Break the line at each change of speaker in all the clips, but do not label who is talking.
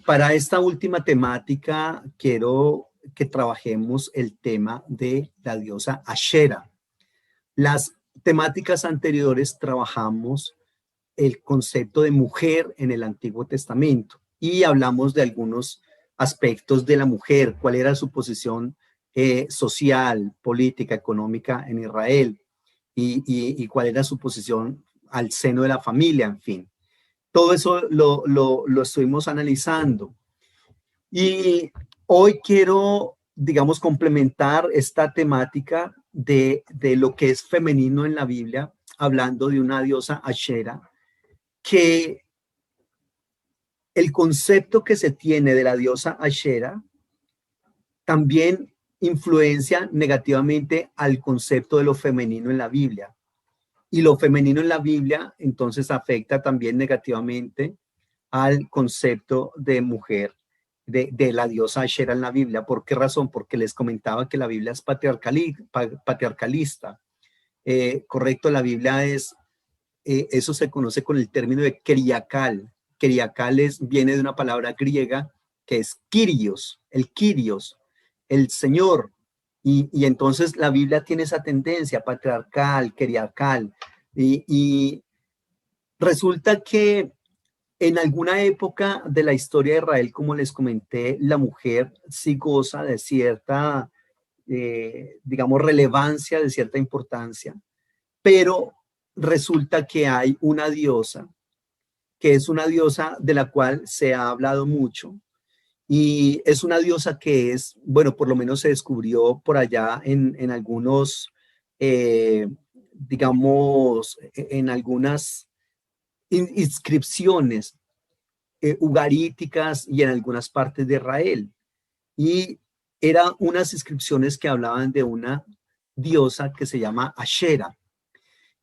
para esta última temática quiero que trabajemos el tema de la diosa Ashera. Las temáticas anteriores trabajamos el concepto de mujer en el Antiguo Testamento y hablamos de algunos aspectos de la mujer, cuál era su posición social, política, económica en Israel y cuál era su posición al seno de la familia, en fin. Todo eso lo estuvimos analizando. Y hoy quiero, digamos, complementar esta temática de lo que es femenino en la Biblia, hablando de una diosa Ashera, que el concepto que se tiene de la diosa Ashera también influencia negativamente al concepto de lo femenino en la Biblia. Y lo femenino en la Biblia entonces afecta también negativamente al concepto de mujer, de la diosa Ashera en la Biblia. ¿Por qué razón? Porque les comentaba que la Biblia es patriarcalista. Correcto, la Biblia es, eso se conoce con el término de keriakal. Keriakal viene de una palabra griega que es Kyrios, el Señor. Y entonces la Biblia tiene esa tendencia patriarcal, keriakal. Y resulta que en alguna época de la historia de Israel, como les comenté, la mujer sí goza de cierta, digamos, relevancia, de cierta importancia, pero resulta que hay una diosa, que es una diosa de la cual se ha hablado mucho, y es una diosa que es, bueno, por lo menos se descubrió por allá en algunos, digamos, en algunas inscripciones ugaríticas y en algunas partes de Israel. Y eran unas inscripciones que hablaban de una diosa que se llama Ashera.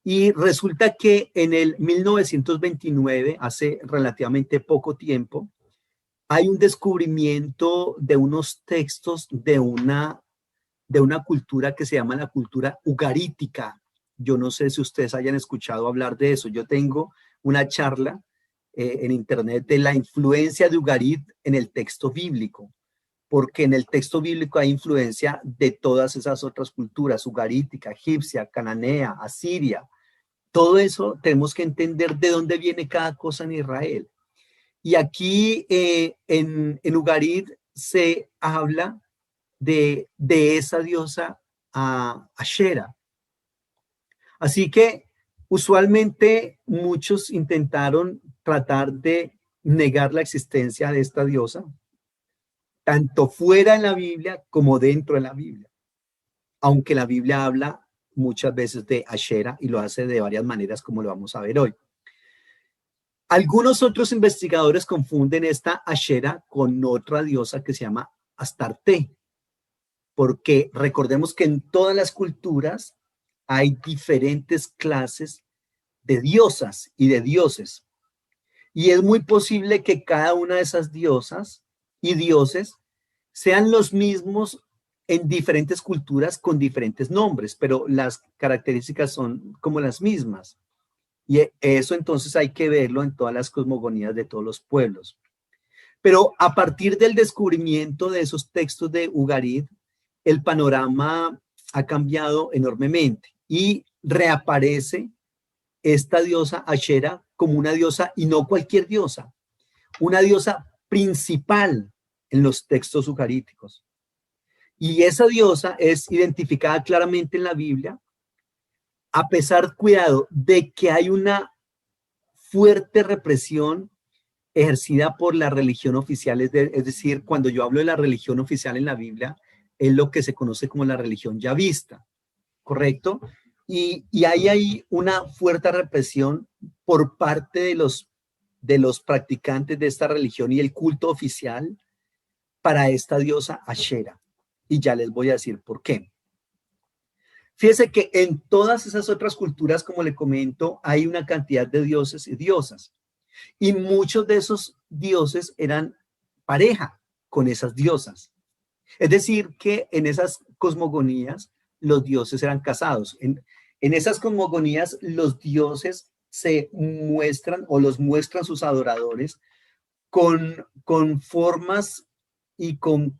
Y resulta que en el 1929, hace relativamente poco tiempo, hay un descubrimiento de unos textos de una cultura que se llama la cultura ugarítica. Yo no sé si ustedes hayan escuchado hablar de eso. Yo tengo una charla en internet de la influencia de Ugarit en el texto bíblico, porque en el texto bíblico hay influencia de todas esas otras culturas, ugarítica, egipcia, cananea, asiria. Todo eso tenemos que entender de dónde viene cada cosa en Israel. Y aquí en Ugarit se habla de esa diosa Ashera. Así que usualmente muchos intentaron tratar de negar la existencia de esta diosa, tanto fuera en la Biblia como dentro de la Biblia, aunque la Biblia habla muchas veces de Ashera y lo hace de varias maneras, como lo vamos a ver hoy. Algunos otros investigadores confunden esta Ashera con otra diosa que se llama Astarte, porque recordemos que en todas las culturas hay diferentes clases de diosas y de dioses. Y es muy posible que cada una de esas diosas y dioses sean los mismos en diferentes culturas con diferentes nombres, pero las características son como las mismas. Y eso entonces hay que verlo en todas las cosmogonías de todos los pueblos. Pero a partir del descubrimiento de esos textos de Ugarit, el panorama ha cambiado enormemente y reaparece esta diosa Ashera como una diosa y no cualquier diosa, una diosa principal en los textos ugaríticos. Y esa diosa es identificada claramente en la Biblia, a pesar, cuidado, de que hay una fuerte represión ejercida por la religión oficial, es decir, cuando yo hablo de la religión oficial en la Biblia, es lo que se conoce como la religión yavista, ¿correcto? Y hay ahí una fuerte represión por parte de los practicantes de esta religión y el culto oficial para esta diosa Ashera. Y ya les voy a decir por qué. Fíjese que en todas esas otras culturas, como le comento, hay una cantidad de dioses y diosas. Y muchos de esos dioses eran pareja con esas diosas. Es decir, que en esas cosmogonías los dioses eran casados. En esas cosmogonías los dioses se muestran o los muestran sus adoradores con formas y con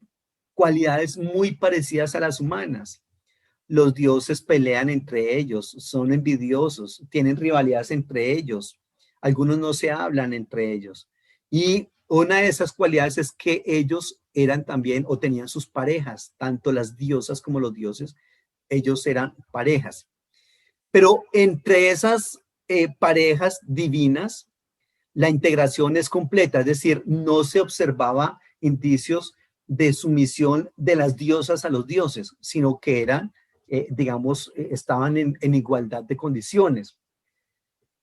cualidades muy parecidas a las humanas. Los dioses pelean entre ellos, son envidiosos, tienen rivalidades entre ellos. Algunos no se hablan entre ellos. Y una de esas cualidades es que ellos eran también o tenían sus parejas, tanto las diosas como los dioses, ellos eran parejas. Pero entre esas parejas divinas, la integración es completa, es decir, no se observaba indicios de sumisión de las diosas a los dioses, sino que eran, digamos, estaban en igualdad de condiciones.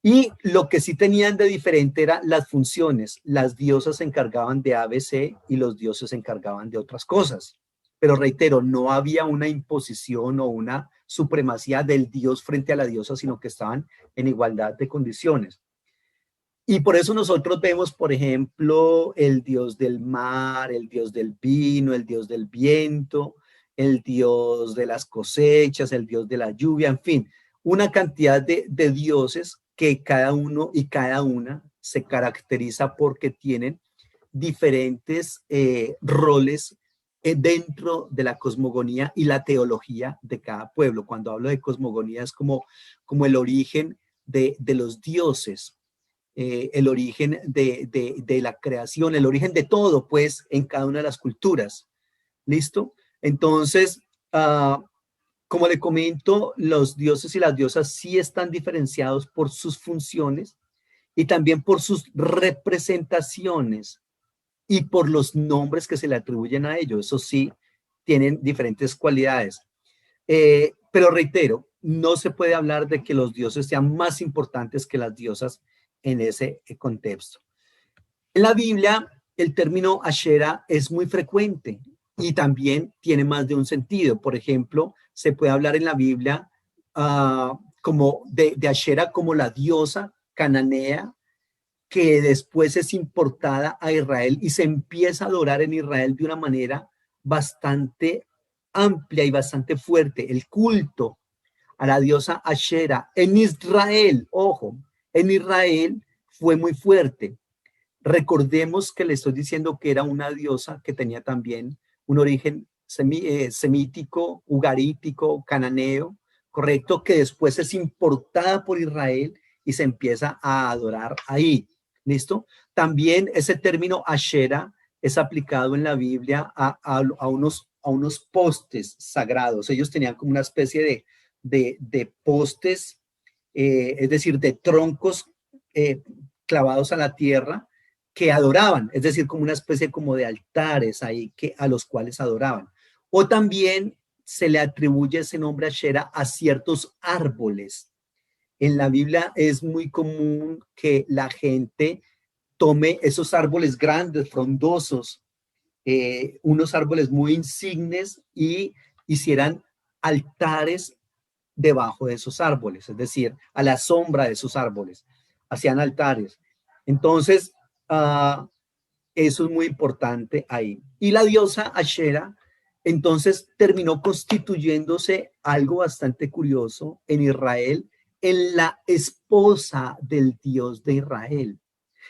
Y lo que sí tenían de diferente eran las funciones. Las diosas se encargaban de ABC y los dioses se encargaban de otras cosas. Pero reitero, no había una imposición o una supremacía del dios frente a la diosa, sino que estaban en igualdad de condiciones. Y por eso nosotros vemos, por ejemplo, el dios del mar, el dios del vino, el dios del viento, el dios de las cosechas, el dios de la lluvia, en fin, una cantidad de dioses que cada uno y cada una se caracteriza porque tienen diferentes roles dentro de la cosmogonía y la teología de cada pueblo. Cuando hablo de cosmogonía es como el origen de los dioses, el origen de la creación, el origen de todo, pues, en cada una de las culturas. ¿Listo? Entonces, como le comento, los dioses y las diosas sí están diferenciados por sus funciones y también por sus representaciones y por los nombres que se le atribuyen a ellos. Eso sí, tienen diferentes cualidades. Pero reitero, no se puede hablar de que los dioses sean más importantes que las diosas en ese contexto. En la Biblia, el término Ashera es muy frecuente y también tiene más de un sentido. Por ejemplo, se puede hablar en la Biblia como de Ashera como la diosa cananea que después es importada a Israel y se empieza a adorar en Israel de una manera bastante amplia y bastante fuerte. El culto a la diosa Ashera en Israel, ojo, en Israel fue muy fuerte. Recordemos que le estoy diciendo que era una diosa que tenía también un origen semítico, ugarítico, cananeo, correcto, que después es importada por Israel y se empieza a adorar ahí. ¿Listo? También ese término Ashera es aplicado en la Biblia a unos postes sagrados. Ellos tenían como una especie de postes, es decir, de troncos clavados a la tierra que adoraban, es decir, como una especie como de altares ahí a los cuales adoraban. O también se le atribuye ese nombre Ashera a ciertos árboles. En la Biblia es muy común que la gente tome esos árboles grandes, frondosos, unos árboles muy insignes y hicieran altares debajo de esos árboles, es decir, a la sombra de esos árboles, hacían altares. Entonces, eso es muy importante ahí. Y la diosa Ashera, entonces, terminó constituyéndose algo bastante curioso en Israel, en la esposa del Dios de Israel.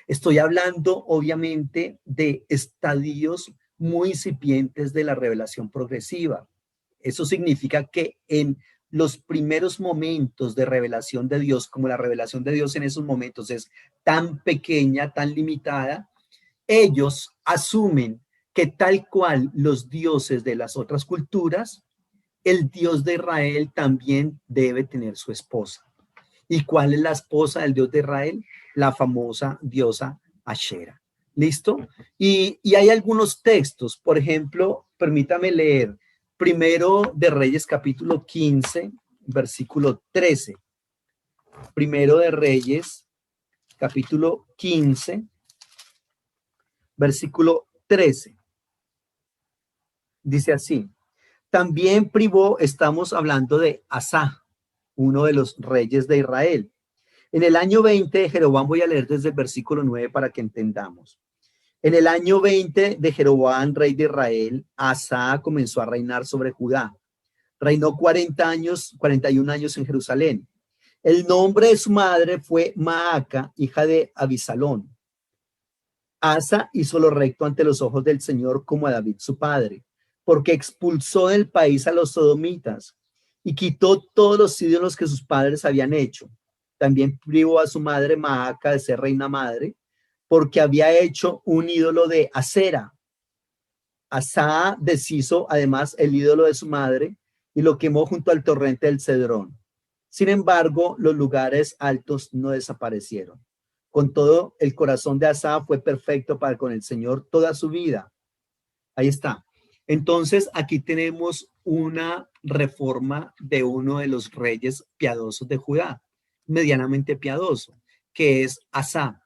Estoy hablando, obviamente, de estadios muy incipientes de la revelación progresiva. Eso significa que en los primeros momentos de revelación de Dios, como la revelación de Dios en esos momentos es tan pequeña, tan limitada, ellos asumen que tal cual los dioses de las otras culturas, el Dios de Israel también debe tener su esposa. ¿Y cuál es la esposa del Dios de Israel? La famosa diosa Ashera. ¿Listo? Y hay algunos textos, por ejemplo, permítame leer Primero de Reyes capítulo 15, versículo 13. Primero de Reyes capítulo 15, versículo 13. Dice así, también privó, estamos hablando de Asa, uno de los reyes de Israel. En el año 20 de Jeroboam, voy a leer desde el versículo 9 para que entendamos. En el año 20 de Jeroboam, rey de Israel, Asa comenzó a reinar sobre Judá. Reinó 40 años, 41 años en Jerusalén. El nombre de su madre fue Maaca, hija de Abisalón. Asa hizo lo recto ante los ojos del Señor como a David su padre, porque expulsó del país a los sodomitas y quitó todos los ídolos que sus padres habían hecho. También privó a su madre Maaca de ser reina madre, porque había hecho un ídolo de Acera. Asa deshizo además el ídolo de su madre y lo quemó junto al torrente del Cedrón. Sin embargo, los lugares altos no desaparecieron. Con todo, el corazón de Asa fue perfecto para con el Señor toda su vida. Ahí está. Entonces, aquí tenemos una reforma de uno de los reyes piadosos de Judá, medianamente piadoso, que es Asa.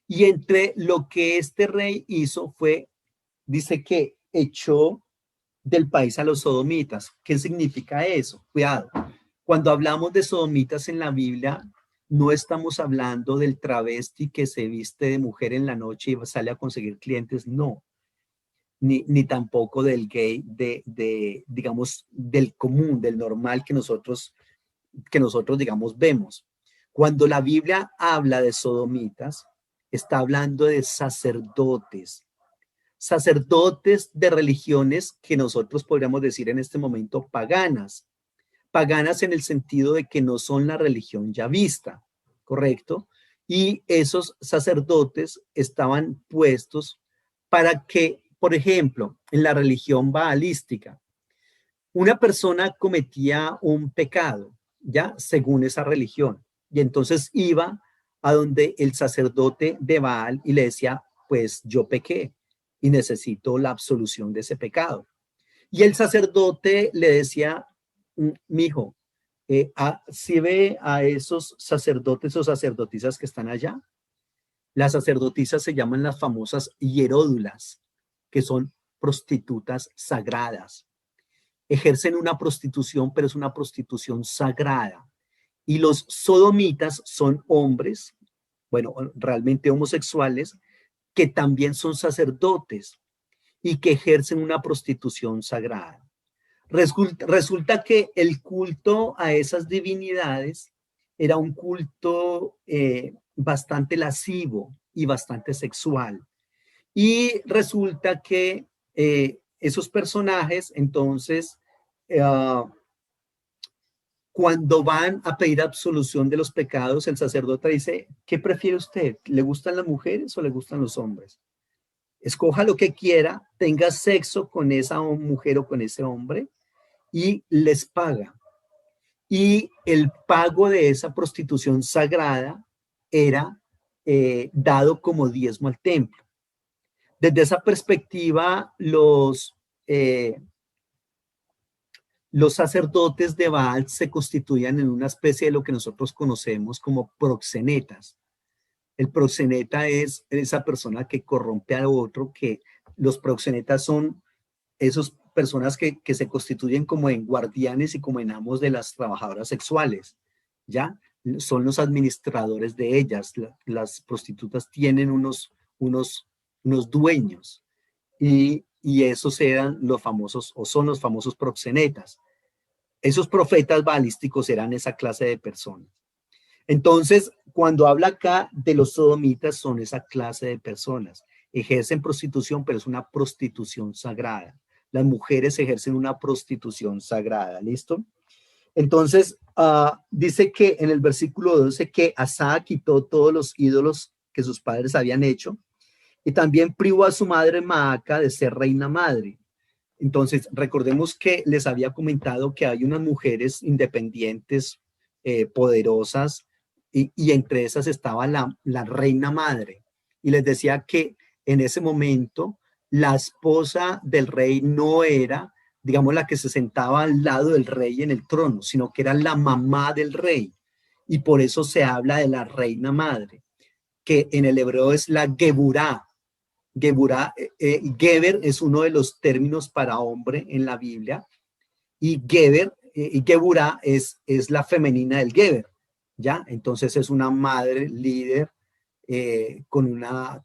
Y entre lo que este rey hizo fue, dice que echó del país a los sodomitas. ¿Qué significa eso? Cuidado. Cuando hablamos de sodomitas en la Biblia, no estamos hablando del travesti que se viste de mujer en la noche y sale a conseguir clientes, no. Ni tampoco del gay, digamos, del común, del normal que nosotros, digamos, vemos. Cuando la Biblia habla de sodomitas, está hablando de sacerdotes de religiones que nosotros podríamos decir en este momento paganas en el sentido de que no son la religión ya vista, ¿correcto? Y esos sacerdotes estaban puestos para que, por ejemplo, en la religión baalística, una persona cometía un pecado, ¿ya? Según esa religión. Y entonces iba a donde el sacerdote de Baal y le decía, pues yo pequé y necesito la absolución de ese pecado. Y el sacerdote le decía, mijo, si ve a esos sacerdotes o sacerdotisas que están allá, las sacerdotisas se llaman las famosas hieródulas, que son prostitutas sagradas. Ejercen una prostitución, pero es una prostitución sagrada. Y los sodomitas son hombres, bueno, realmente homosexuales, que también son sacerdotes y que ejercen una prostitución sagrada. Resulta que el culto a esas divinidades era un culto bastante lascivo y bastante sexual. Y resulta que esos personajes, entonces, eh, cuando van a pedir absolución de los pecados, el sacerdote dice, ¿qué prefiere usted? ¿Le gustan las mujeres o le gustan los hombres? Escoja lo que quiera, tenga sexo con esa mujer o con ese hombre y les paga. Y el pago de esa prostitución sagrada era dado como diezmo al templo. Desde esa perspectiva, los sacerdotes de Baal se constituían en una especie de lo que nosotros conocemos como proxenetas. El proxeneta es esa persona que corrompe a otro, que los proxenetas son esas personas que se constituyen como en guardianes y como en amos de las trabajadoras sexuales, ¿ya? Son los administradores de ellas. Las prostitutas tienen unos dueños y esos eran los famosos, o son los famosos proxenetas. Esos profetas balísticos eran esa clase de personas. Entonces, cuando habla acá de los sodomitas, son esa clase de personas. Ejercen prostitución, pero es una prostitución sagrada. Las mujeres ejercen una prostitución sagrada, ¿listo? Entonces, dice que en el versículo 12 que Asa quitó todos los ídolos que sus padres habían hecho y también privó a su madre Maaca de ser reina madre. Entonces, recordemos que les había comentado que hay unas mujeres independientes, poderosas, y entre esas estaba la reina madre. Y les decía que en ese momento la esposa del rey no era, digamos, la que se sentaba al lado del rey en el trono, sino que era la mamá del rey. Y por eso se habla de la reina madre, que en el hebreo es la Geburá. Geburá, Geber es uno de los términos para hombre en la Biblia y Geber y Geburá es la femenina del Geber, ¿ya? Entonces es una madre líder que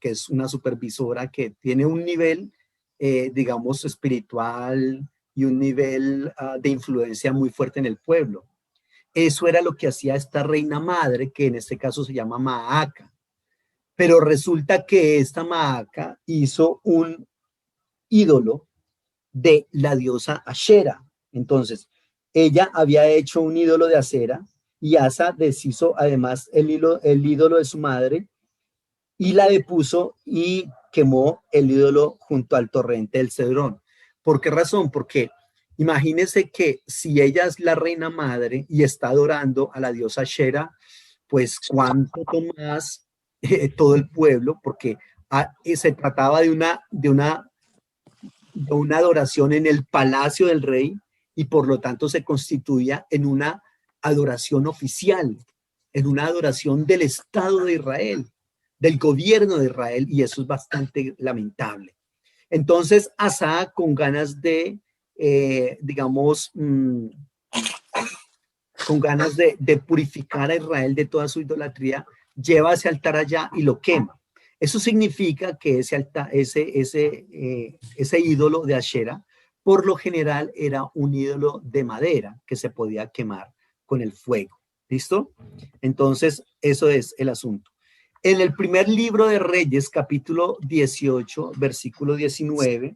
es una supervisora que tiene un nivel, digamos, espiritual y un nivel de influencia muy fuerte en el pueblo. Eso era lo que hacía esta reina madre, que en este caso se llama Maaca. Pero resulta que esta Maaca hizo un ídolo de la diosa Ashera. Entonces, ella había hecho un ídolo de acera y Asa deshizo además el ídolo de su madre y la depuso y quemó el ídolo junto al torrente del Cedrón. ¿Por qué razón? Porque imagínense que si ella es la reina madre y está adorando a la diosa Shera, pues cuánto más todo el pueblo, porque se trataba de una adoración en el palacio del rey y por lo tanto se constituía en una adoración oficial, en una adoración del Estado de Israel, del gobierno de Israel, y eso es bastante lamentable. Entonces, Asa, con ganas de, digamos, con ganas de purificar a Israel de toda su idolatría, lleva ese altar allá y lo quema. Eso significa que ese ídolo de Ashera, por lo general, era un ídolo de madera que se podía quemar con el fuego. ¿Listo? Entonces, eso es el asunto. En el primer libro de Reyes, capítulo 18, versículo 19,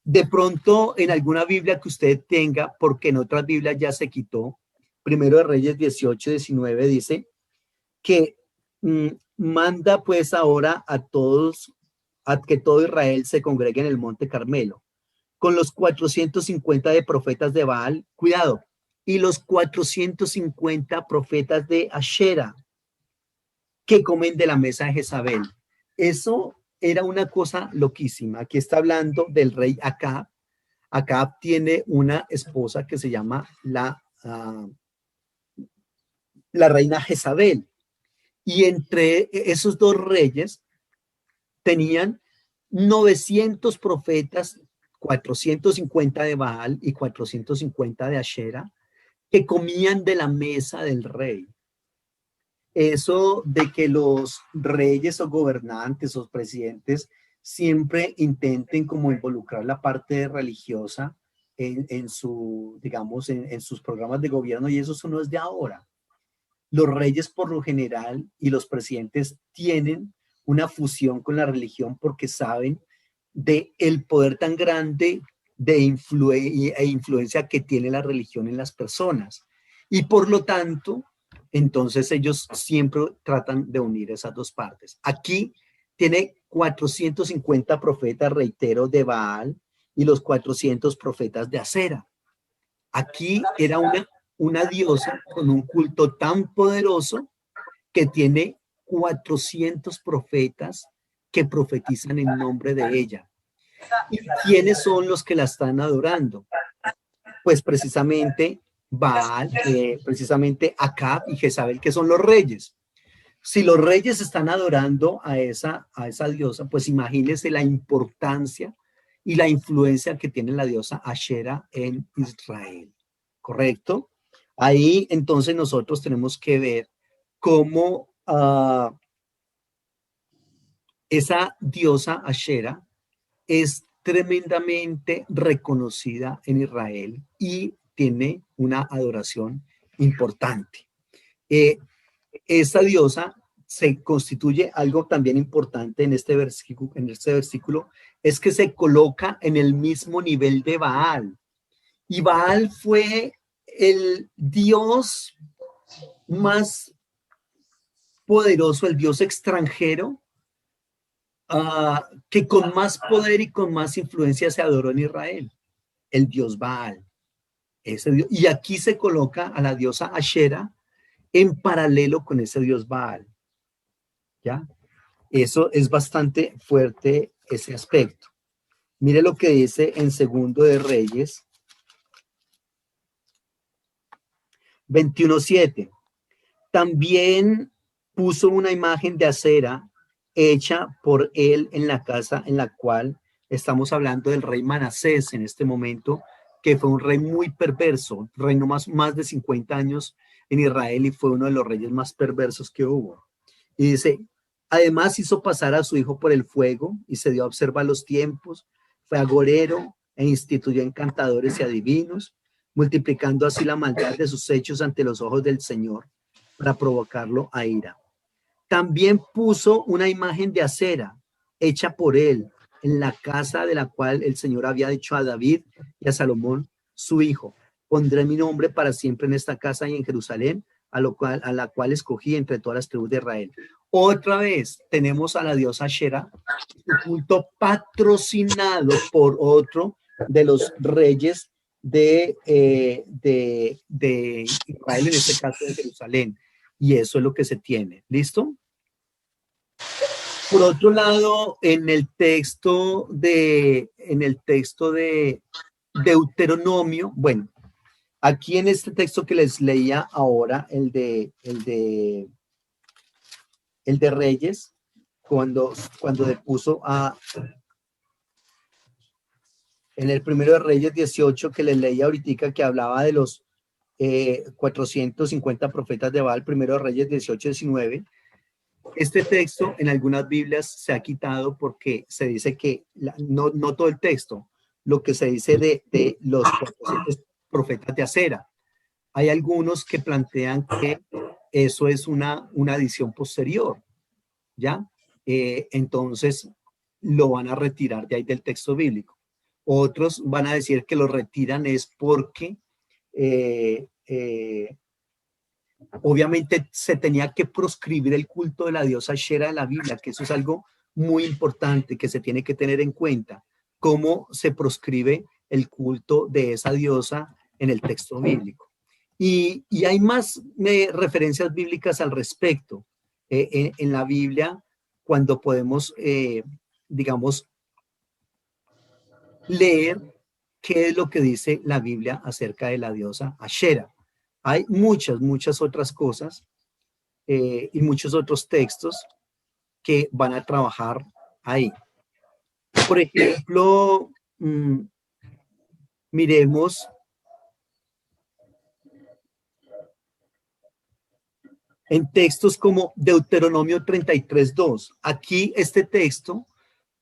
de pronto en alguna Biblia que usted tenga, porque en otras Biblias ya se quitó, primero de Reyes 18, 19, dice que manda pues ahora a todos, a que todo Israel se congregue en el monte Carmelo, con los 450 de profetas de Baal, cuidado, y los 450 profetas de Ashera, que comen de la mesa de Jezabel. Eso era una cosa loquísima. Aquí está hablando del rey Acab. Acab tiene una esposa que se llama la reina Jezabel. Y entre esos dos reyes tenían 900 profetas, 450 de Baal y 450 de Ashera, que comían de la mesa del rey. Eso de que los reyes o gobernantes o presidentes siempre intenten como involucrar la parte religiosa en su, digamos, en sus programas de gobierno, y eso no es de ahora. Los reyes por lo general y los presidentes tienen una fusión con la religión porque saben de el poder tan grande de influencia que tiene la religión en las personas. Y por lo tanto, entonces ellos siempre tratan de unir esas dos partes. Aquí tiene 450 profetas, reitero, de Baal y los 400 profetas de Acera. Aquí era una diosa con un culto tan poderoso que tiene 400 profetas que profetizan en nombre de ella. ¿Y quiénes son los que la están adorando? Pues precisamente Baal, precisamente Acab y Jezabel, que son los reyes. Si los reyes están adorando a esa diosa, pues imagínense la importancia y la influencia que tiene la diosa Ashera en Israel. ¿Correcto? Ahí entonces nosotros tenemos que ver cómo esa diosa Ashera es tremendamente reconocida en Israel y tiene una adoración importante. Esta diosa se constituye algo también importante en este versículo, es que se coloca en el mismo nivel de Baal. Y Baal fue el dios más poderoso, el dios extranjero, que con más poder y con más influencia se adoró en Israel, el dios Baal. Ese dios, y aquí se coloca a la diosa Ashera en paralelo con ese dios Baal. ¿Ya? Eso es bastante fuerte, ese aspecto. Mire lo que dice en Segundo de Reyes 21:7. También puso una imagen de acera hecha por él en la casa en la cual estamos hablando del rey Manasés en este momento, que fue un rey muy perverso, reinó más de 50 años en Israel y fue uno de los reyes más perversos que hubo. Y dice, además hizo pasar a su hijo por el fuego y se dio a observar los tiempos, fue agorero e instituyó encantadores y adivinos, multiplicando así la maldad de sus hechos ante los ojos del Señor para provocarlo a ira. También puso una imagen de acera hecha por él en la casa de la cual el Señor había dicho a David y a Salomón, su hijo. Pondré mi nombre para siempre en esta casa y en Jerusalén, a la cual escogí entre todas las tribus de Israel. Otra vez tenemos a la diosa Ashera, un culto patrocinado por otro de los reyes de Israel, en este caso de Jerusalén. Y eso es lo que se tiene. ¿Listo? Por otro lado, en el texto de Deuteronomio, bueno, aquí en este texto que les leía ahora, el de Reyes, cuando depuso en el primero de Reyes 18 que les leía ahorita, que hablaba de los 450 profetas de Baal, primero de Reyes 18-19. Este texto en algunas Biblias se ha quitado porque se dice que, no todo el texto, lo que se dice de los 400 profetas de Acera. Hay algunos que plantean que eso es una adición posterior, ¿ya? Entonces lo van a retirar de ahí del texto bíblico. Otros van a decir que lo retiran es porque obviamente se tenía que proscribir el culto de la diosa Ashera de la Biblia, que eso es algo muy importante que se tiene que tener en cuenta, cómo se proscribe el culto de esa diosa en el texto bíblico. Y hay más referencias bíblicas al respecto en la Biblia, cuando podemos, digamos, leer qué es lo que dice la Biblia acerca de la diosa Ashera. Hay muchas otras cosas y muchos otros textos que van a trabajar ahí. Por ejemplo, miremos en textos como Deuteronomio 33:2. Aquí este texto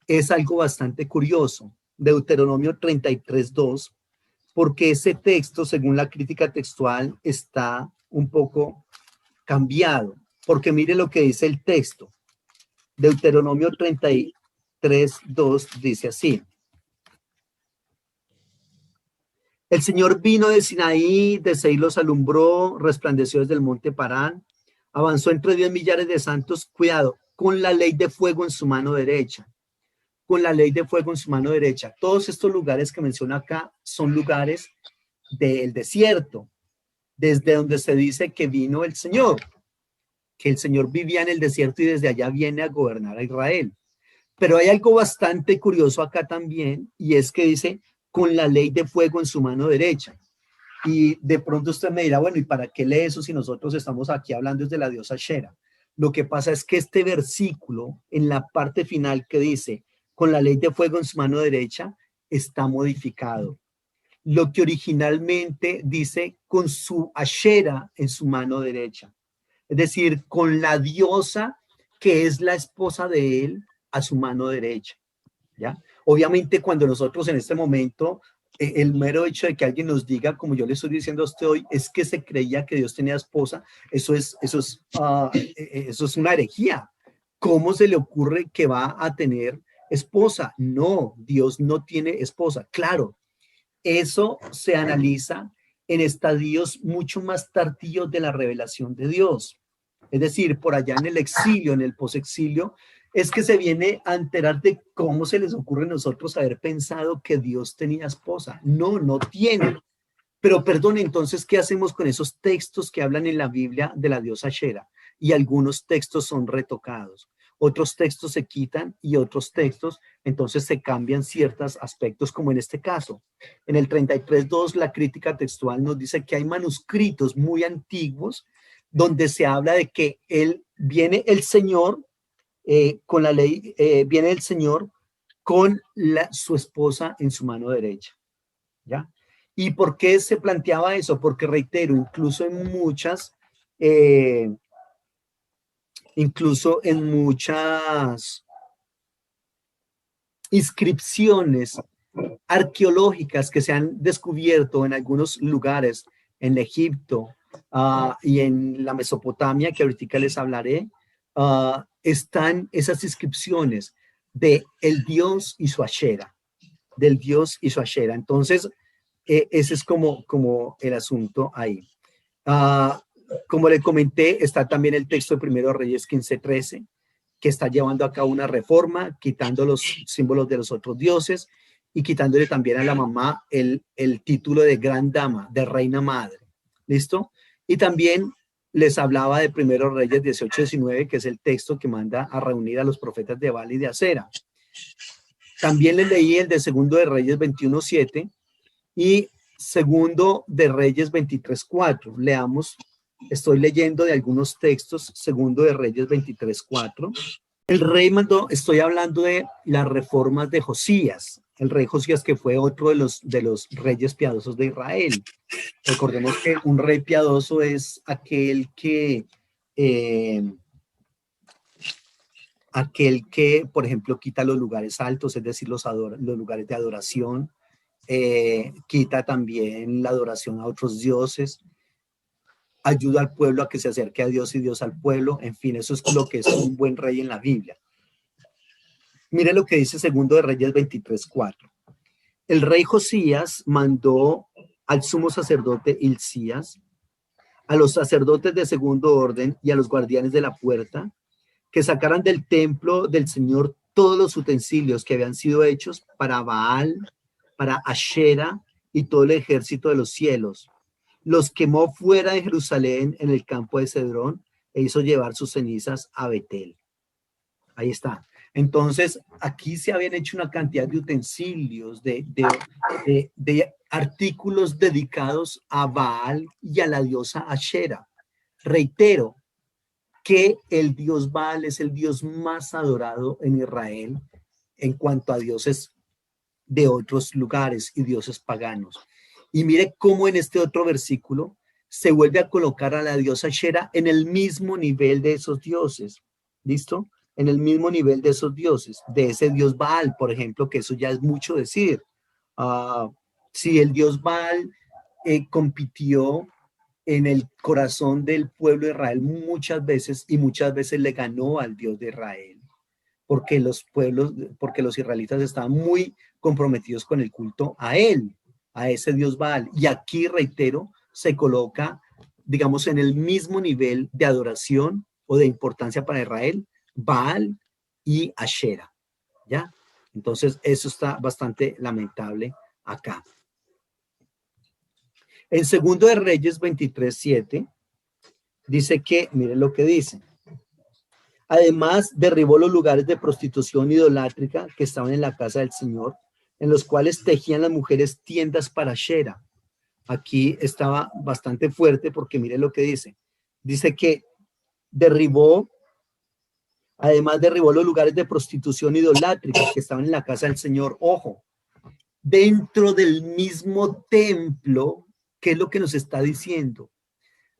es algo bastante curioso. Deuteronomio 33:2, porque ese texto, según la crítica textual, está un poco cambiado. Porque mire lo que dice el texto. Deuteronomio 33:2 dice así. El Señor vino de Sinaí, de Seir los alumbró, resplandeció desde el monte Parán, avanzó entre 10 millares de santos, cuidado, con la ley de fuego en su mano derecha. Con la ley de fuego en su mano derecha. Todos estos lugares que menciona acá son lugares del desierto, desde donde se dice que vino el Señor, que el Señor vivía en el desierto y desde allá viene a gobernar a Israel. Pero hay algo bastante curioso acá también, y es que dice, con la ley de fuego en su mano derecha. Y de pronto usted me dirá, bueno, ¿y para qué lee eso si nosotros estamos aquí hablando de la diosa Ashera? Lo que pasa es que este versículo, en la parte final que dice, con la ley de fuego en su mano derecha, está modificado. Lo que originalmente dice, con su Ashera en su mano derecha. Es decir, con la diosa que es la esposa de él a su mano derecha. ¿Ya? Obviamente cuando nosotros en este momento, el mero hecho de que alguien nos diga, como yo le estoy diciendo a usted hoy, es que se creía que Dios tenía esposa, eso es una herejía. ¿Cómo se le ocurre que va a tener esposa? No, Dios no tiene esposa. Claro, eso se analiza en estadios mucho más tardíos de la revelación de Dios. Es decir, por allá en el exilio, en el posexilio, es que se viene a enterar de cómo se les ocurre a nosotros haber pensado que Dios tenía esposa. No, no tiene. Pero perdón, entonces, ¿qué hacemos con esos textos que hablan en la Biblia de la diosa Ashera? Y algunos textos son retocados, otros textos se quitan y otros textos, entonces se cambian ciertos aspectos, como en este caso. En el 33.2, la crítica textual nos dice que hay manuscritos muy antiguos donde se habla de que viene el Señor con la ley, viene el Señor con su esposa en su mano derecha. ¿Ya? ¿Y por qué se planteaba eso? Porque reitero, incluso en muchas inscripciones arqueológicas que se han descubierto en algunos lugares, en Egipto y en la Mesopotamia, que ahorita les hablaré, están esas inscripciones de el Dios y su Ashera, del Dios y su Ashera. Entonces, ese es como el asunto ahí. Ah, como le comenté, está también el texto de Primero Reyes 15:13, que está llevando a cabo una reforma, quitando los símbolos de los otros dioses y quitándole también a la mamá el título de gran dama, de reina madre. ¿Listo? Y también les hablaba de Primero Reyes 18:19, que es el texto que manda a reunir a los profetas de Baal y de Acera. También les leí el de Segundo de Reyes 21:7 y Segundo de Reyes 23:4. Leamos, estoy leyendo de algunos textos, Segundo de Reyes 23:4. El rey mandó, estoy hablando de las reformas de Josías, el rey Josías que fue otro de los reyes piadosos de Israel. Recordemos que un rey piadoso es aquel que, por ejemplo, quita los lugares altos, es decir, los lugares de adoración, quita también la adoración a otros dioses, ayuda al pueblo a que se acerque a Dios y Dios al pueblo. En fin, eso es lo que es un buen rey en la Biblia. Mire lo que dice Segundo de Reyes 23:4. El rey Josías mandó al sumo sacerdote Hilcías, a los sacerdotes de segundo orden y a los guardianes de la puerta, que sacaran del templo del Señor todos los utensilios que habían sido hechos para Baal, para Ashera y todo el ejército de los cielos. Los quemó fuera de Jerusalén en el campo de Cedrón e hizo llevar sus cenizas a Betel. Ahí está. Entonces, aquí se habían hecho una cantidad de utensilios, de artículos dedicados a Baal y a la diosa Ashera. Reitero que el dios Baal es el dios más adorado en Israel en cuanto a dioses de otros lugares y dioses paganos. Y mire cómo en este otro versículo se vuelve a colocar a la diosa Ashera en el mismo nivel de esos dioses. ¿Listo? En el mismo nivel de esos dioses, de ese dios Baal, por ejemplo, que eso ya es mucho decir. Si el dios Baal compitió en el corazón del pueblo de Israel muchas veces y muchas veces le ganó al Dios de Israel, porque los israelitas estaban muy comprometidos con el culto a él, a ese Dios Baal. Y aquí, reitero, se coloca, digamos, en el mismo nivel de adoración o de importancia para Israel, Baal y Ashera, ¿ya? Entonces, eso está bastante lamentable acá. En Segundo de Reyes 23:7 dice que, miren lo que dice. Además, derribó los lugares de prostitución idolátrica que estaban en la casa del Señor, en los cuales tejían las mujeres tiendas para Ashera. Aquí estaba bastante fuerte porque miren lo que dice. Dice que además derribó los lugares de prostitución idolátrica que estaban en la casa del Señor. Ojo, dentro del mismo templo, ¿qué es lo que nos está diciendo?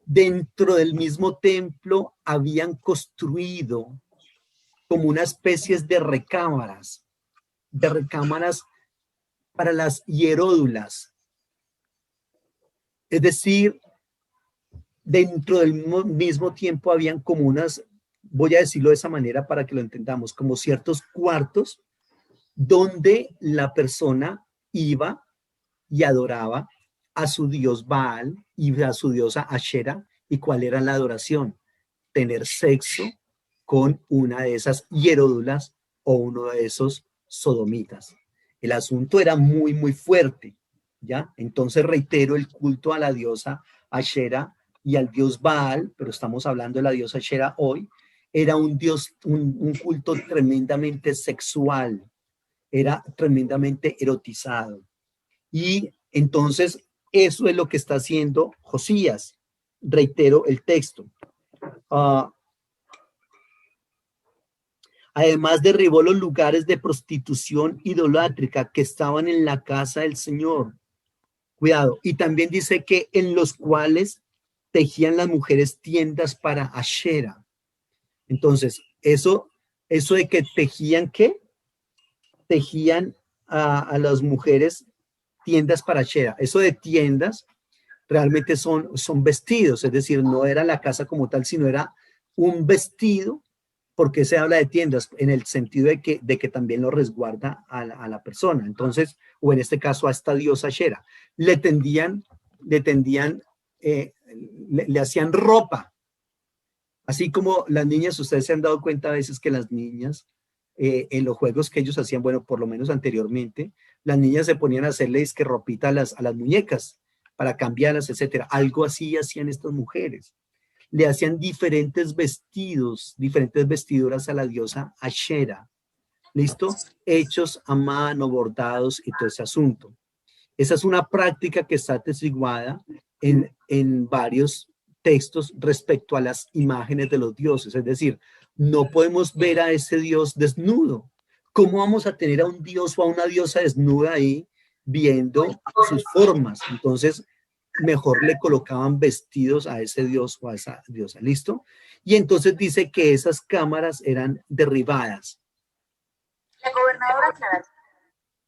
Dentro del mismo templo habían construido como una especie de recámaras para las hieródulas. Es decir, dentro del mismo tiempo habían como unas, voy a decirlo de esa manera para que lo entendamos, como ciertos cuartos donde la persona iba y adoraba a su dios Baal y a su diosa Ashera. ¿Y cuál era la adoración? Tener sexo con una de esas hieródulas o uno de esos sodomitas. El asunto era muy, muy fuerte, ¿ya? Entonces reitero, el culto a la diosa Ashera y al dios Baal, pero estamos hablando de la diosa Ashera hoy, era un culto tremendamente sexual, era tremendamente erotizado. Y entonces eso es lo que está haciendo Josías. Reitero el texto. Además derribó los lugares de prostitución idolátrica que estaban en la casa del Señor. Cuidado. Y también dice que en los cuales tejían las mujeres tiendas para Ashera. Entonces, eso de que tejían, ¿qué? Tejían a las mujeres tiendas para Ashera. Eso de tiendas realmente son vestidos, es decir, no era la casa como tal, sino era un vestido ¿Por qué se habla de tiendas? En el sentido de que también lo resguarda a la persona. Entonces, o en este caso a esta diosa Shera, le tendían, le tendían, le hacían ropa. Así como las niñas, ustedes se han dado cuenta a veces que las niñas, en los juegos que ellos hacían, bueno, por lo menos anteriormente, las niñas se ponían a hacerle que ropita a las muñecas para cambiarlas, etcétera. Algo así hacían estas mujeres. Le hacían diferentes vestidos, diferentes vestiduras a la diosa Ashera. ¿Listo? Hechos a mano, bordados y todo ese asunto. Esa es una práctica que está atestiguada en varios textos respecto a las imágenes de los dioses. Es decir, no podemos ver a ese dios desnudo. ¿Cómo vamos a tener a un dios o a una diosa desnuda ahí viendo sus formas? Entonces, mejor le colocaban vestidos a ese dios o a esa diosa. ¿Listo? Y entonces dice que esas cámaras eran derribadas.
La gobernadora Clara.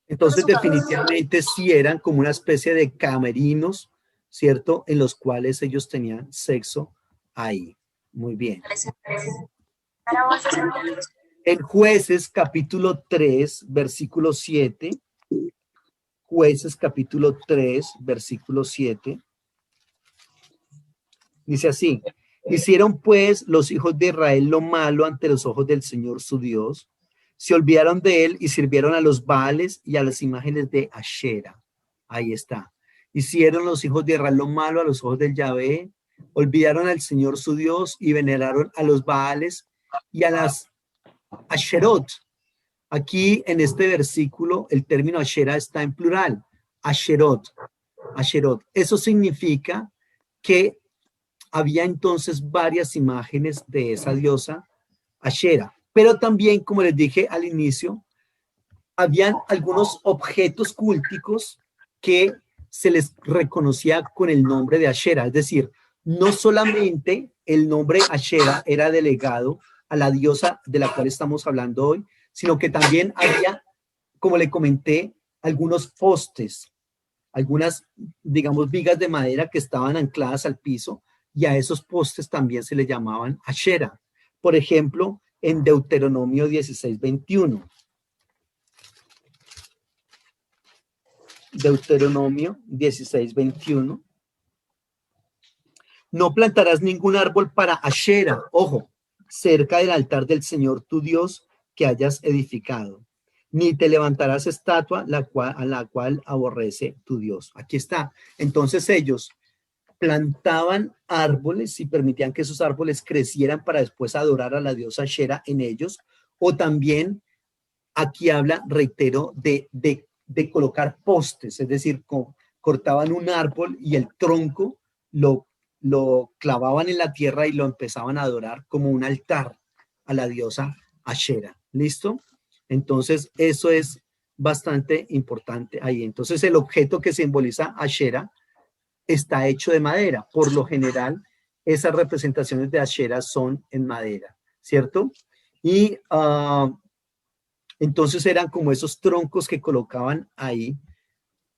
Entonces, definitivamente sí eran como una especie de camerinos, ¿cierto? En los cuales ellos tenían sexo ahí. Muy bien. En Jueces capítulo 3, versículo 7. Jueces capítulo 3, versículo 7. Dice así: hicieron pues los hijos de Israel lo malo ante los ojos del Señor su Dios. Se olvidaron de él y sirvieron a los Baales y a las imágenes de Ashera. Ahí está. Hicieron los hijos de Israel lo malo a los ojos del Yahvé, olvidaron al Señor su Dios y veneraron a los Baales y a las Asherot. Aquí en este versículo el término Ashera está en plural. Asherot. Asherot. Eso significa que había entonces varias imágenes de esa diosa Ashera. Pero también, como les dije al inicio, habían algunos objetos cúlticos que se les reconocía con el nombre de Ashera. Es decir, no solamente el nombre Ashera era delegado a la diosa de la cual estamos hablando hoy, sino que también había, como le comenté, algunos postes, algunas, digamos, vigas de madera que estaban ancladas al piso, y a esos postes también se le llamaban Ashera. Por ejemplo, en Deuteronomio 16:21. Deuteronomio 16:21. No plantarás ningún árbol para Ashera, ojo, cerca del altar del Señor tu Dios que hayas edificado, ni te levantarás estatua a la cual aborrece tu Dios. Aquí está. Entonces ellos plantaban árboles y permitían que esos árboles crecieran para después adorar a la diosa Ashera en ellos, o también aquí habla, reitero, de colocar postes, es decir, cortaban un árbol y el tronco lo clavaban en la tierra y lo empezaban a adorar como un altar a la diosa Ashera. ¿Listo? Entonces, eso es bastante importante ahí. Entonces, el objeto que simboliza Ashera está hecho de madera. Por lo general, esas representaciones de Ashera son en madera, ¿cierto? Y entonces eran como esos troncos que colocaban ahí.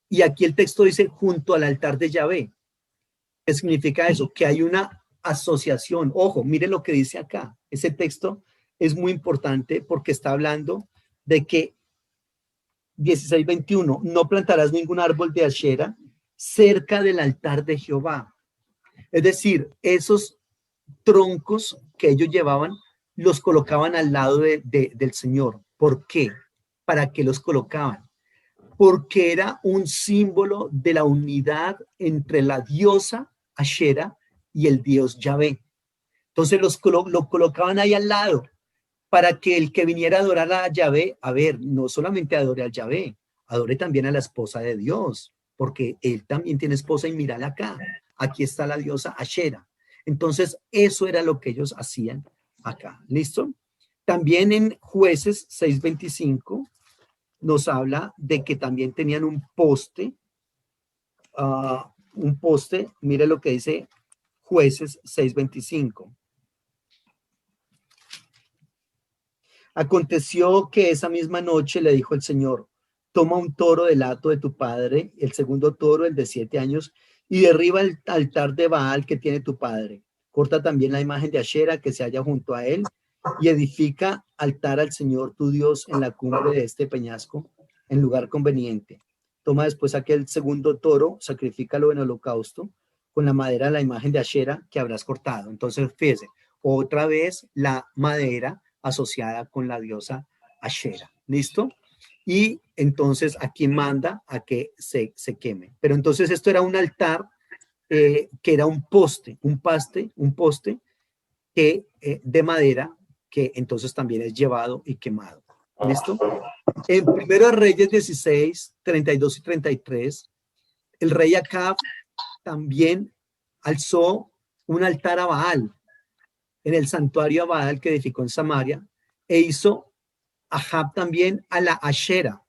Y aquí el texto dice junto al altar de Yahvé. ¿Qué significa eso? Que hay una asociación. Ojo, mire lo que dice acá. Ese texto es muy importante porque está hablando de que 16:21, no plantarás ningún árbol de Ashera cerca del altar de Jehová. Es decir, esos troncos que ellos llevaban los colocaban al lado del Señor. ¿Por qué? ¿Para qué los colocaban? Porque era un símbolo de la unidad entre la diosa Ashera y el dios Yahvé. Entonces lo colocaban ahí al lado para que el que viniera a adorar a Yahvé, a ver, no solamente adore al Yahvé, adore también a la esposa de Dios, porque él también tiene esposa y mírala acá, aquí está la diosa Ashera. Entonces, eso era lo que ellos hacían acá. ¿Listo? También en Jueces 6:25 nos habla de que también tenían un poste, mire lo que dice Jueces 6:25. Aconteció que esa misma noche le dijo el Señor: toma un toro del hato de tu padre, el segundo toro, el de 7 años, y derriba el altar de Baal que tiene tu padre. Corta también la imagen de Ashera que se halla junto a él y edifica altar al Señor tu Dios en la cumbre de este peñasco, en lugar conveniente. Toma después aquel segundo toro, sacrifícalo en holocausto, con la madera de la imagen de Ashera que habrás cortado. Entonces, fíjese, otra vez la madera asociada con la diosa Ashera. ¿Listo? Y entonces aquí manda a que se queme. Pero entonces esto era un altar que era un poste que, de madera que entonces también es llevado y quemado. ¿Listo? En Primero de Reyes 16, 32 y 33, el rey Acab también alzó un altar a Baal en el santuario a Baal que edificó en Samaria e hizo Ahab también a la Ashera.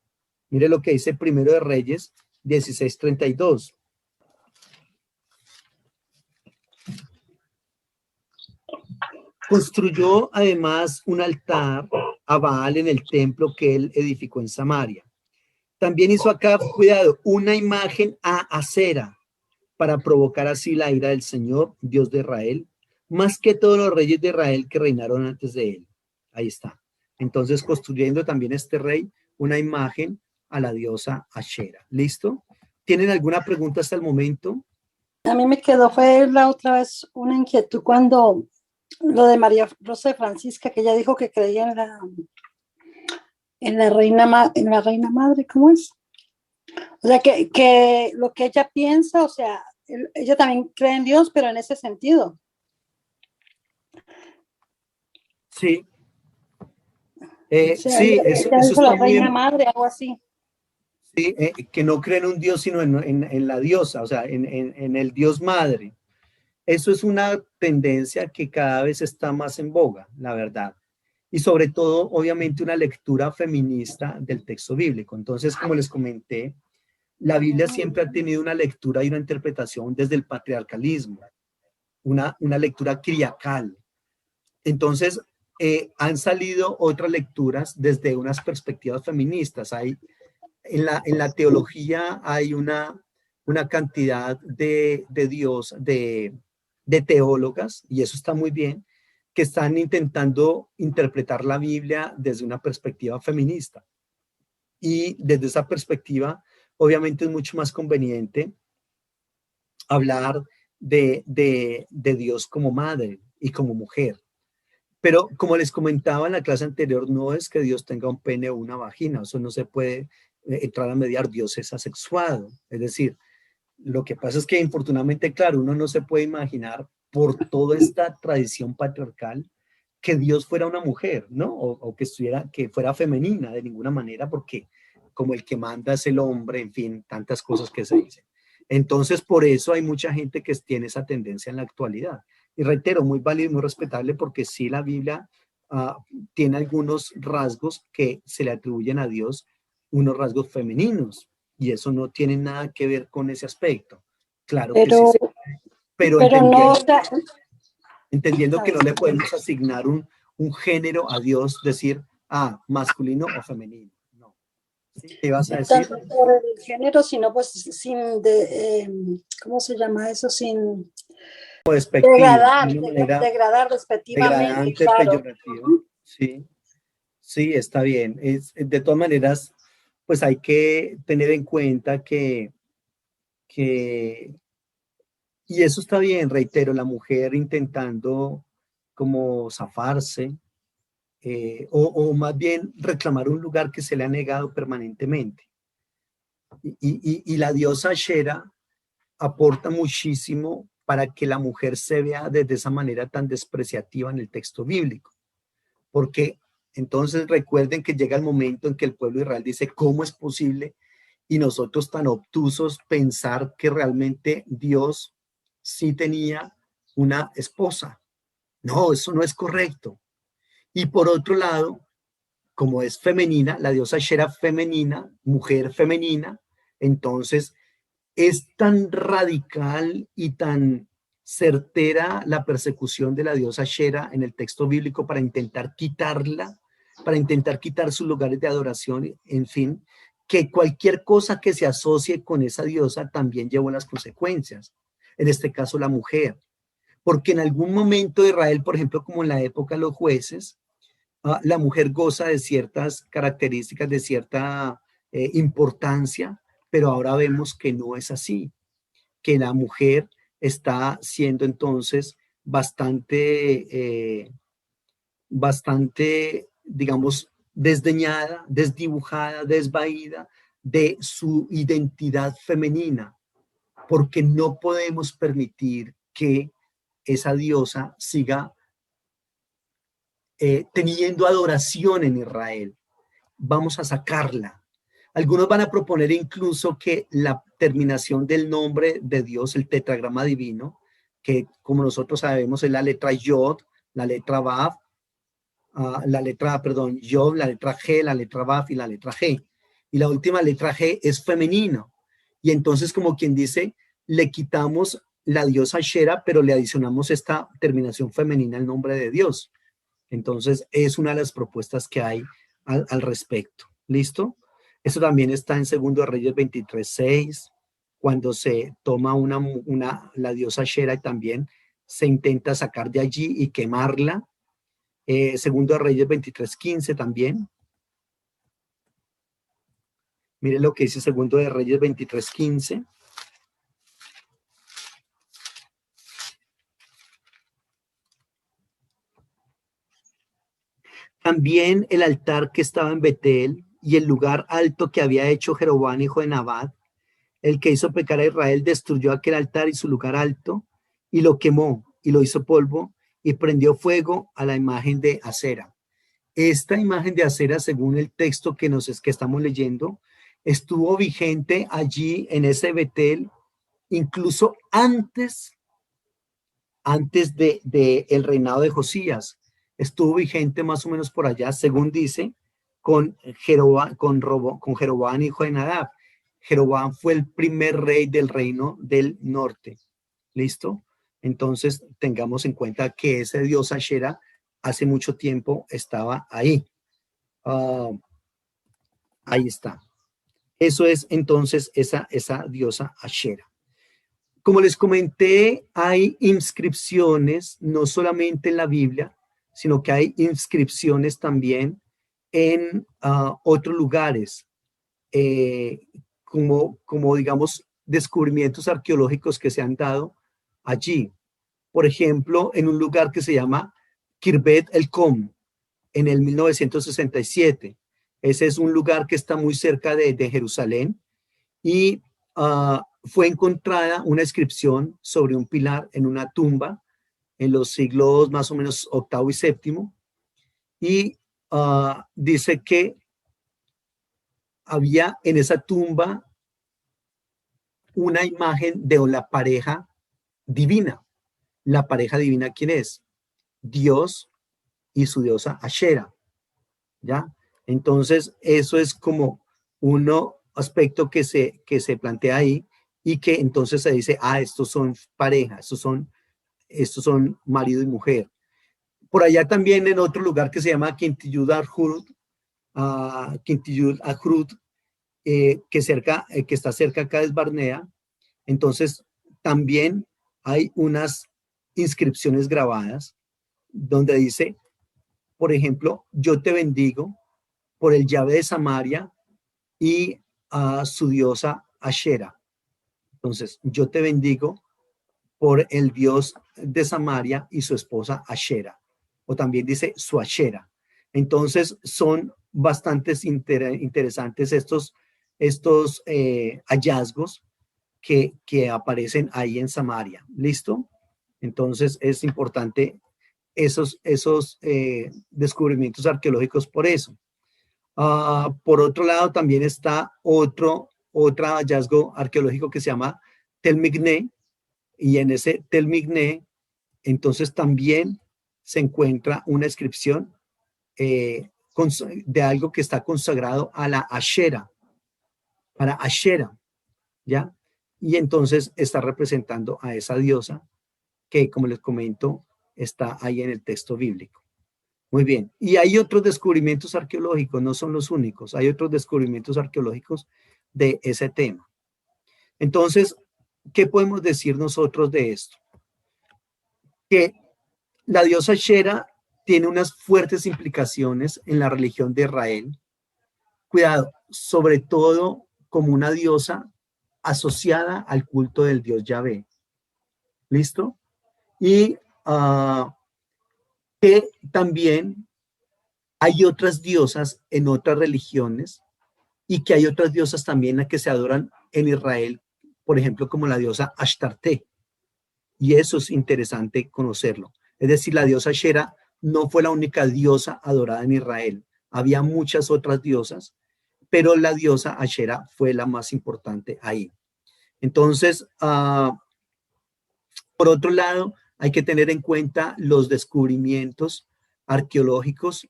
Mire lo que dice Primero de Reyes 16, 32. Construyó además un altar a Baal en el templo que él edificó en Samaria. También hizo acá, cuidado, una imagen a Acera para provocar así la ira del Señor, Dios de Israel, más que todos los reyes de Israel que reinaron antes de él. Ahí está. Entonces, construyendo también este rey una imagen a la diosa Ashera. ¿Listo? ¿Tienen alguna pregunta hasta el momento?
A mí me quedó, fue la otra vez una inquietud cuando lo de María Rosa de Francisca, que ella dijo que creía en la reina madre, ¿cómo es? O sea, que lo que ella piensa, o sea, ella también cree en Dios, pero en ese sentido.
Sí.
O sea,
sí,
ella
eso
dijo
está
la
muy
reina madre, algo así.
Sí, que no creen en un Dios, sino en la diosa, o sea, en el Dios madre. Eso es una tendencia que cada vez está más en boga, la verdad. Y sobre todo, obviamente, una lectura feminista del texto bíblico. Entonces, como les comenté, la Biblia siempre ha tenido una lectura y una interpretación desde el patriarcalismo, una lectura criacal. Entonces, han salido otras lecturas desde unas perspectivas feministas. En la teología hay una cantidad de teólogas, y eso está muy bien, que están intentando interpretar la Biblia desde una perspectiva feminista. Y desde esa perspectiva, obviamente es mucho más conveniente hablar de Dios como madre y como mujer. Pero como les comentaba en la clase anterior, no es que Dios tenga un pene o una vagina, eso no se puede entrar a mediar, Dios es asexuado. Es decir, lo que pasa es que infortunadamente, claro, uno no se puede imaginar por toda esta tradición patriarcal que Dios fuera una mujer, ¿no? O que fuera femenina de ninguna manera, porque como el que manda es el hombre, en fin, tantas cosas que se dicen. Entonces, por eso hay mucha gente que tiene esa tendencia en la actualidad. Y reitero, muy válido y muy respetable, porque sí la Biblia tiene algunos rasgos que se le atribuyen a Dios, unos rasgos femeninos, y eso no tiene nada que ver con ese aspecto. Claro que sí, pero
no,
entendiendo que no le podemos asignar un género a Dios, decir, masculino o femenino. No. ¿Sí? ¿Qué vas a decir?
tanto por el género, sino pues sin, ¿cómo se llama eso? Sin degradar respectivamente,
degradante,
claro.
peyorativo. Sí, sí, está bien. De todas maneras, pues hay que tener en cuenta que, y eso está bien, reitero, la mujer intentando como zafarse, o más bien reclamar un lugar que se le ha negado permanentemente. Y la diosa Shera aporta muchísimo para que la mujer se vea desde esa manera tan despreciativa en el texto bíblico. Porque entonces recuerden que llega el momento en que el pueblo de Israel dice, ¿cómo es posible? Y nosotros tan obtusos pensar que realmente Dios sí tenía una esposa. No, eso no es correcto. Y por otro lado, como es femenina, la diosa Shera femenina, mujer femenina, entonces es tan radical y tan certera la persecución de la diosa Shera en el texto bíblico para intentar quitarla, para intentar quitar sus lugares de adoración, en fin, que cualquier cosa que se asocie con esa diosa también llevó las consecuencias. En este caso, la mujer. porque en algún momento de Israel, por ejemplo, como en la época de los jueces, la mujer goza de ciertas características, de cierta importancia, pero ahora vemos que no es así, que la mujer está siendo entonces bastante, digamos, desdeñada, desdibujada, desvaída de su identidad femenina, porque no podemos permitir que esa diosa siga teniendo adoración en Israel. Vamos a sacarla. Algunos van a proponer incluso que la terminación del nombre de Dios, el tetragrama divino, que como nosotros sabemos es la letra Yod, la letra Vav, Yod, la letra G, la letra Vav y la letra G. Y la última letra G es femenino. Y entonces, como quien dice, le quitamos la diosa Shera, pero le adicionamos esta terminación femenina al nombre de Dios. Entonces, es una de las propuestas que hay al respecto. ¿Listo? Eso también está en Segundo de Reyes 23:6, cuando se toma la diosa Shera y también se intenta sacar de allí y quemarla. Segundo de Reyes 23:15 también. Miren lo que dice Segundo de Reyes 23:15. También el altar que estaba en Betel y el lugar alto que había hecho Jeroboam, hijo de Nabat, el que hizo pecar a Israel, destruyó aquel altar y su lugar alto y lo quemó y lo hizo polvo y prendió fuego a la imagen de Acera. Esta imagen de Acera, según el texto que estamos leyendo, estuvo vigente allí en ese Betel incluso antes de el reinado de Josías. Estuvo vigente más o menos por allá, según dice, con Jeroboam, hijo de Nadab. Jeroboam fue el primer rey del reino del norte. ¿Listo? Entonces, tengamos en cuenta que ese dios Ashera hace mucho tiempo estaba ahí. Ahí está. Eso es entonces esa diosa Ashera. Como les comenté, hay inscripciones no solamente en la Biblia, sino que hay inscripciones también en otros lugares, como digamos descubrimientos arqueológicos que se han dado allí. Por ejemplo, en un lugar que se llama Kirbet el Com, en el 1967. Ese es un lugar que está muy cerca de Jerusalén y fue encontrada una inscripción sobre un pilar en una tumba en los siglos más o menos octavo y séptimo, y dice que había en esa tumba una imagen de la pareja divina. La pareja divina, ¿quién es? Dios y su diosa Ashera, ¿ya? Entonces, eso es como un aspecto que se plantea ahí y que entonces se dice, estos son parejas, estos son marido y mujer. Por allá también en otro lugar que se llama Quintiyud Arjud, que está cerca acá de Barnea, entonces también hay unas inscripciones grabadas donde dice, por ejemplo, yo te bendigo por el Yahvé de Samaria y a su diosa Ashera. Entonces, yo te bendigo por el dios de Samaria y su esposa Ashera. O también dice su Ashera. Entonces, son bastantes interesantes estos hallazgos que aparecen ahí en Samaria. ¿Listo? Entonces, es importante esos descubrimientos arqueológicos por eso. Por otro lado, también está otro hallazgo arqueológico que se llama Tel Migné, y en ese Tel Migné, entonces también se encuentra una inscripción de algo que está consagrado a la Ashera, para Ashera, ¿ya? Y entonces está representando a esa diosa que, como les comento, está ahí en el texto bíblico. Muy bien. Y hay otros descubrimientos arqueológicos, no son los únicos. Hay otros descubrimientos arqueológicos de ese tema. Entonces, ¿qué podemos decir nosotros de esto? que la diosa Shera tiene unas fuertes implicaciones en la religión de Israel. Cuidado, sobre todo como una diosa asociada al culto del dios Yahvé. ¿Listo? Y que también hay otras diosas en otras religiones y que hay otras diosas también que se adoran en Israel, por ejemplo, como la diosa Ashtarte. Y eso es interesante conocerlo. Es decir, la diosa Shera no fue la única diosa adorada en Israel. Había muchas otras diosas, pero la diosa Ashera fue la más importante ahí. Entonces, por otro lado, hay que tener en cuenta los descubrimientos arqueológicos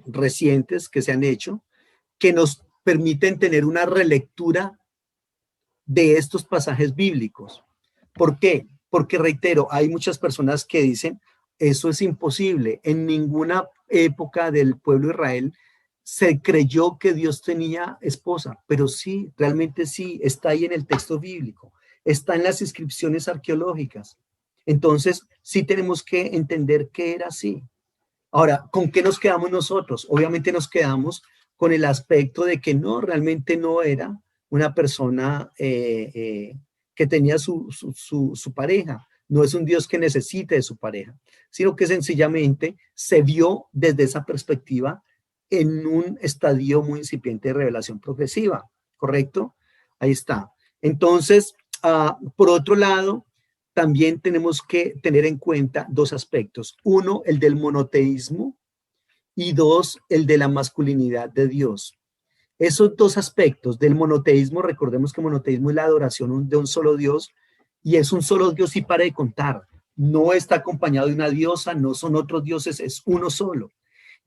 recientes que se han hecho, que nos permiten tener una relectura de estos pasajes bíblicos. ¿Por qué? Porque reitero, hay muchas personas que dicen, eso es imposible. En ninguna época del pueblo de Israel se creyó que Dios tenía esposa, pero sí, realmente sí, está ahí en el texto bíblico, está en las inscripciones arqueológicas. Entonces, sí tenemos que entender que era así. Ahora, ¿con qué nos quedamos nosotros? Obviamente nos quedamos con el aspecto de que no, realmente no era una persona que tenía su pareja. No es un Dios que necesite de su pareja, sino que sencillamente se vio desde esa perspectiva en un estadio muy incipiente de revelación progresiva, ¿correcto? Ahí está. Entonces, por otro lado, también tenemos que tener en cuenta dos aspectos. Uno, el del monoteísmo y dos, el de la masculinidad de Dios. Esos dos aspectos del monoteísmo, recordemos que monoteísmo es la adoración de un solo Dios y es un solo Dios y para de contar. No está acompañado de una diosa, no son otros dioses, es uno solo.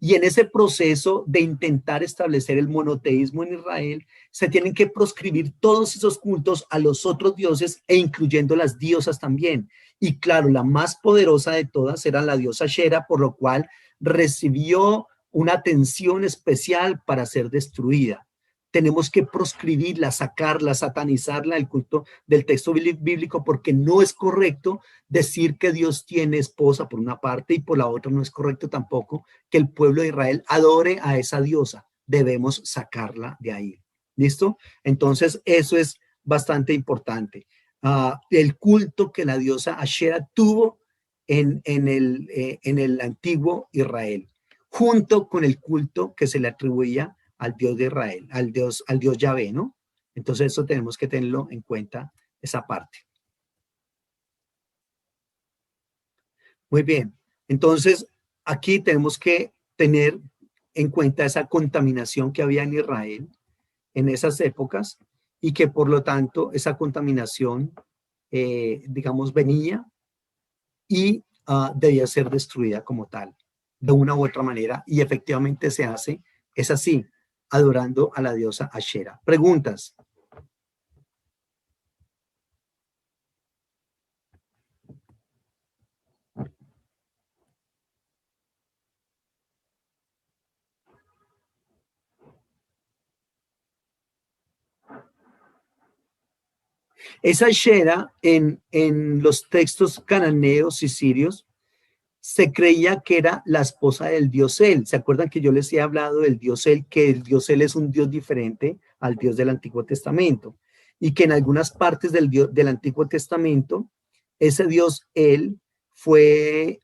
Y en ese proceso de intentar establecer el monoteísmo en Israel, se tienen que proscribir todos esos cultos a los otros dioses e incluyendo las diosas también. Y claro, la más poderosa de todas era la diosa Shera, por lo cual recibió una atención especial para ser destruida. Tenemos que proscribirla, sacarla, satanizarla del culto del texto bíblico porque no es correcto decir que Dios tiene esposa por una parte y por la otra no es correcto tampoco que el pueblo de Israel adore a esa diosa. Debemos sacarla de ahí. ¿Listo? Entonces, eso es bastante importante. El culto que la diosa Ashera tuvo en el antiguo Israel, junto con el culto que se le atribuía al Dios de Israel, al Dios Yahvé, ¿no? Entonces, eso tenemos que tenerlo en cuenta, esa parte. Muy bien. Entonces, aquí tenemos que tener en cuenta esa contaminación que había en Israel en esas épocas y que por lo tanto esa contaminación, digamos, venía y debía ser destruida como tal, de una u otra manera. Y efectivamente se hace, es así, adorando a la diosa Ashera. Preguntas. Esa Ashera en los textos cananeos y sirios se creía que era la esposa del dios El. ¿Se acuerdan que yo les he hablado del dios El? Que el dios El es un dios diferente al dios del Antiguo Testamento y que en algunas partes del Antiguo Testamento ese dios El fue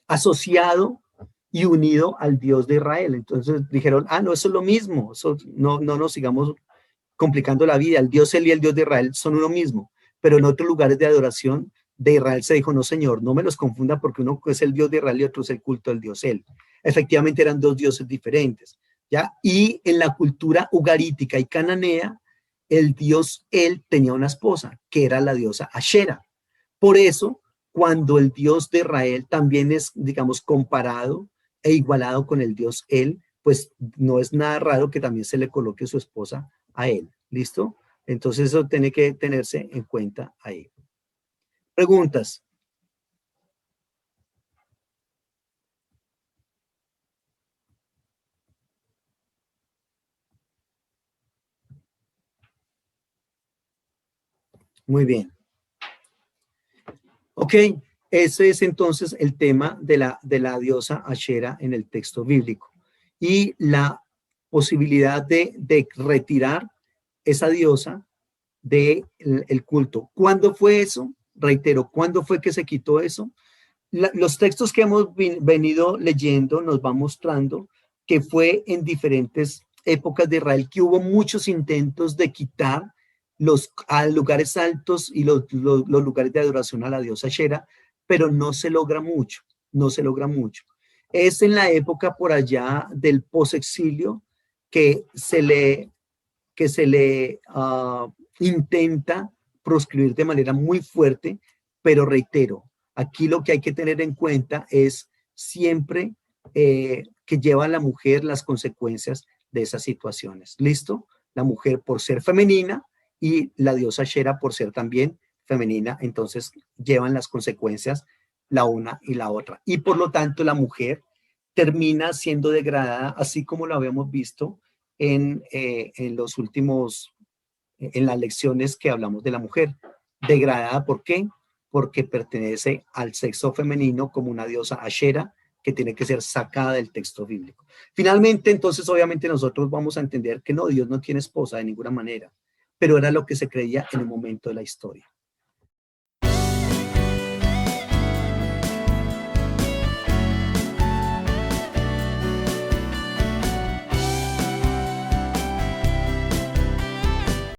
asociado y unido al Dios de Israel. Entonces dijeron, no, eso es lo mismo, eso, no nos sigamos complicando la vida. El Dios Él y el Dios de Israel son uno mismo, pero en otros lugares de adoración de Israel se dijo, no señor, no me los confunda porque uno es el Dios de Israel y otro es el culto del Dios Él. Efectivamente eran dos dioses diferentes, ¿ya? Y en la cultura ugarítica y cananea, el Dios Él tenía una esposa, que era la diosa Ashera. Por eso, cuando el Dios de Israel también es, digamos, comparado e igualado con el Dios Él, pues no es nada raro que también se le coloque su esposa a él. ¿Listo? Entonces eso tiene que tenerse en cuenta ahí. Preguntas. Muy bien. Ok, ese es entonces el tema de la diosa Ashera en el texto bíblico y la posibilidad de retirar esa diosa del el culto. ¿Cuándo fue eso? Reitero, ¿cuándo fue que se quitó eso? Los textos que hemos venido leyendo nos van mostrando que fue en diferentes épocas de Israel que hubo muchos intentos de quitar a lugares altos y los lugares de adoración a la diosa Shera, pero no se logra mucho, no se logra mucho. Es en la época por allá del posexilio que se le intenta proscribir de manera muy fuerte, pero reitero, aquí lo que hay que tener en cuenta es siempre que lleva a la mujer las consecuencias de esas situaciones. ¿Listo? La mujer por ser femenina y la diosa Shera por ser también femenina, entonces llevan las consecuencias la una y la otra. Y por lo tanto la mujer termina siendo degradada, así como lo habíamos visto en los últimos, en las lecciones que hablamos de la mujer. Degradada, ¿por qué? Porque pertenece al sexo femenino como una diosa Ashera que tiene que ser sacada del texto bíblico. Finalmente, entonces, obviamente nosotros vamos a entender que no, Dios no tiene esposa de ninguna manera, pero era lo que se creía en el momento de la historia.